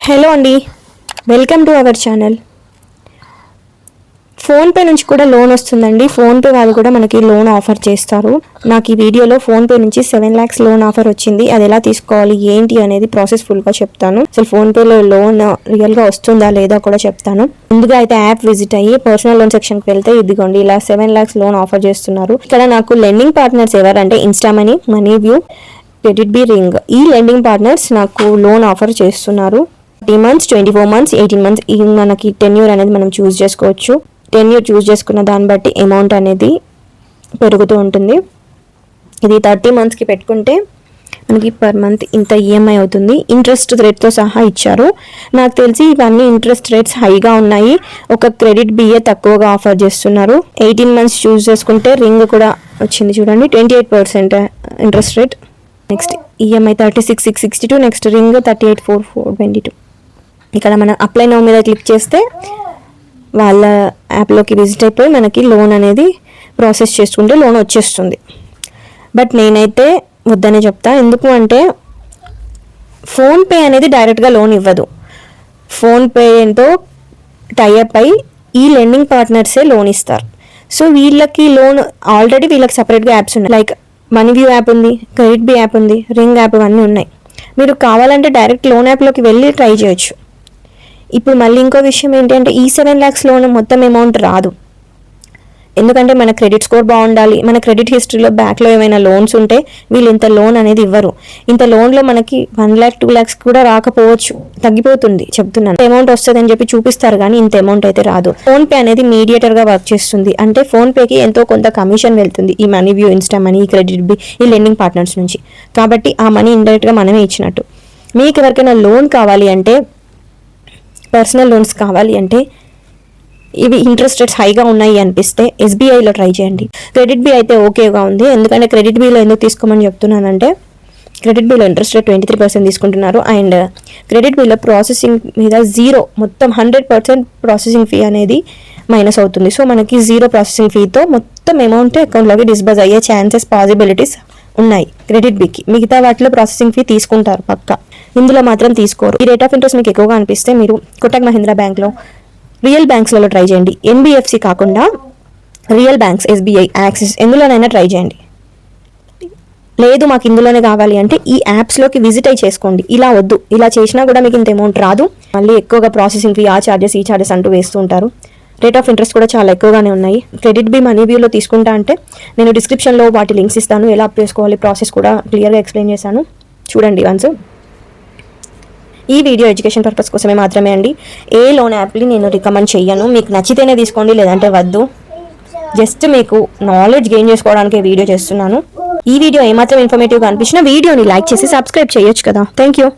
Hello అండి, welcome to our channel. PhonePe నుంచి కూడా లోన్ వస్తుందండి. ఫోన్పే వాళ్ళు కూడా మనకి లోన్ ఆఫర్ చేస్తారు. నాకు ఈ వీడియోలో ఫోన్పే నుంచి 7 lakhs లోన్ ఆఫర్ వచ్చింది. అది ఎలా తీసుకోవాలి ఏంటి అనేది ప్రాసెస్ ఫుల్గా చెప్తాను. అసలు ఫోన్పేలో లోన్ రియల్గా వస్తుందా లేదా కూడా చెప్తాను. ముందుగా అయితే యాప్ విజిట్ అయ్యి పర్సనల్ లోన్ సెక్షన్కి వెళ్తే ఇదిగోండి ఇలా 7 lakhs లోన్ ఆఫర్ చేస్తున్నారు. ఇక్కడ నాకు లెండింగ్ పార్ట్నర్స్ ఎవరంటే ఇన్స్టామనీ, మనీవ్యూ, క్రెడిట్ బి, రింగ్. ఈ లెండింగ్ పార్ట్నర్స్ నాకు లోన్ ఆఫర్ చేస్తున్నారు. 30 months, 24 months, 18 months ఈ మనకి టెన్యూర్ అనేది మనం చూస్ చేసుకోవచ్చు. టెన్యూర్ చూస్ చేసుకున్న దాన్ని బట్టి అమౌంట్ అనేది పెరుగుతూ ఉంటుంది. ఇది 30 monthsకి పెట్టుకుంటే మనకి పర్ మంత్ ఇంత ఈఎంఐ అవుతుంది. ఇంట్రెస్ట్ రేట్తో సహా ఇచ్చారు. నాకు తెలిసి ఇవన్నీ ఇంట్రెస్ట్ రేట్స్ హైగా ఉన్నాయి. ఒక క్రెడిట్ బిఏ తక్కువగా ఆఫర్ చేస్తున్నారు. 18 months చూస్ చేసుకుంటే రింగ్ కూడా వచ్చింది చూడండి, 28% interest rate. Next EMI 36,662, next ring 38,422. ఇక్కడ మనం అప్లై నౌ మీద క్లిక్ చేస్తే వాళ్ళ యాప్లోకి విజిట్ అయిపోయి మనకి లోన్ అనేది ప్రాసెస్ చేసుకుంటే లోన్ వచ్చేస్తుంది. బట్ నేనైతే వద్దనే చెప్తా. ఎందుకు అంటే ఫోన్పే అనేది డైరెక్ట్గా లోన్ ఇవ్వదు. ఫోన్పేతో టైఅప్ అయి ఈ లెండింగ్ పార్ట్నర్సే లోన్ ఇస్తారు. సో వీళ్ళకి లోన్ ఆల్రెడీ వీళ్ళకి సపరేట్గా యాప్స్ ఉన్నాయి. లైక్ మనీవ్యూ యాప్ ఉంది, క్రెడిట్ బి యాప్ ఉంది, రింగ్ యాప్ ఇవన్నీ ఉన్నాయి. మీరు కావాలంటే డైరెక్ట్ లోన్ యాప్లోకి వెళ్ళి ట్రై చేయొచ్చు. ఇప్పుడు మళ్ళీ ఇంకో విషయం ఏంటంటే ఈ 7 lakhs లోన్ మొత్తం అమౌంట్ రాదు. ఎందుకంటే మన క్రెడిట్ స్కోర్ బాగుండాలి. మన క్రెడిట్ హిస్టరీలో బ్యాక్లో ఏమైనా లోన్స్ ఉంటే వీళ్ళు ఇంత లోన్ అనేది ఇవ్వరు. ఇంత లోన్లో మనకి 1 lakh 2 lakhs కూడా రాకపోవచ్చు, తగ్గిపోతుంది చెప్తున్నాను. అమౌంట్ వస్తుంది అని చెప్పి చూపిస్తారు కానీ ఇంత అమౌంట్ అయితే రాదు. ఫోన్పే అనేది మీడియేటర్గా వర్క్ చేస్తుంది. అంటే ఫోన్పేకి ఎంతో కొంత కమిషన్ వెళ్తుంది ఈ మనీవ్యూ, ఇన్స్టా మనీ, క్రెడిట్ బి, ఈ లెండింగ్ పార్ట్నర్స్ నుంచి. కాబట్టి ఆ మనీ ఇండైరెక్ట్గా మనమే ఇచ్చినట్టు. మీకు ఎవరికైనా లోన్ కావాలి అంటే, పర్సనల్ లోన్స్ కావాలి అంటే, ఇవి ఇంట్రెస్ట్ రేట్స్ హైగా ఉన్నాయి అనిపిస్తే ఎస్బీఐలో ట్రై చేయండి. క్రెడిట్ బి అయితే ఓకేగా ఉంది. ఎందుకంటే క్రెడిట్ బిలో ఎందుకు తీసుకోమని చెప్తున్నానంటే, క్రెడిట్ బిలో ఇంట్రెస్ట్ రేట్ 23% తీసుకుంటున్నారు. అండ్ క్రెడిట్ బిలో ప్రాసెసింగ్ మీద 0, మొత్తం 100% ప్రాసెసింగ్ ఫీ అనేది మైనస్ అవుతుంది. సో మనకి 0 ప్రాసెసింగ్ ఫీతో మొత్తం అమౌంట్ అకౌంట్లోకి డిస్బర్స్ అయ్యే ఛాన్సెస్, పాసిబిలిటీస్ ఉన్నాయి క్రెడిట్ బికి. మిగతా వాటిలో ప్రాసెసింగ్ ఫీ తీసుకుంటారు పక్కా, ఇందులో మాత్రం తీసుకోరు. ఈ రేట్ ఆఫ్ ఇంట్రెస్ట్ మీకు ఎక్కువగా అనిపిస్తే మీరు కోటక్ మహీంద్రా బ్యాంక్లో, రియల్ బ్యాంక్స్లలో ట్రై చేయండి. ఎన్బిఎఫ్సి కాకుండా రియల్ బ్యాంక్స్, ఎస్బీఐ, యాక్సిస్ ఎందులోనైనా ట్రై చేయండి. లేదు మాకు ఇందులోనే కావాలి అంటే ఈ యాప్స్లోకి విజిట్ అయి చేసుకోండి. ఇలా వద్దు, ఇలా చేసినా కూడా మీకు ఇంత అమౌంట్ రాదు. మళ్ళీ ఎక్కువగా ప్రాసెసింగ్ ఫీ, ఆ ఛార్జెస్, ఈ ఛార్జెస్ అంటూ వేస్తూ ఉంటారు. రేట్ ఆఫ్ ఇంట్రెస్ట్ కూడా చాలా ఎక్కువగానే ఉన్నాయి. క్రెడిట్ బి, మనీవ్యూలో తీసుకుంటా అంటే నేను డిస్క్రిప్షన్లో వాటి లింక్స్ ఇస్తాను. ఎలా అప్ చేసుకోవాలి ప్రాసెస్ కూడా క్లియర్గా ఎక్స్ప్లెయిన్ చేశాను, చూడండి వన్స్. ఈ వీడియో ఎడ్యుకేషన్ పర్పస్ కోసమే మాత్రమే అండి. ఏ లోన్ యాప్ని నేను రికమెండ్ చెయ్యను. మీకు నచ్చితేనే తీసుకోండి, లేదంటే వద్దు. జస్ట్ మీకు నాలెడ్జ్ గెయిన్ చేసుకోవడానికి వీడియో చేస్తున్నాను. ఈ వీడియో ఏమాత్రం ఇన్ఫర్మేటివ్గా అనిపించినా వీడియోని లైక్ చేసి సబ్స్క్రైబ్ చేయొచ్చు కదా. Thank you.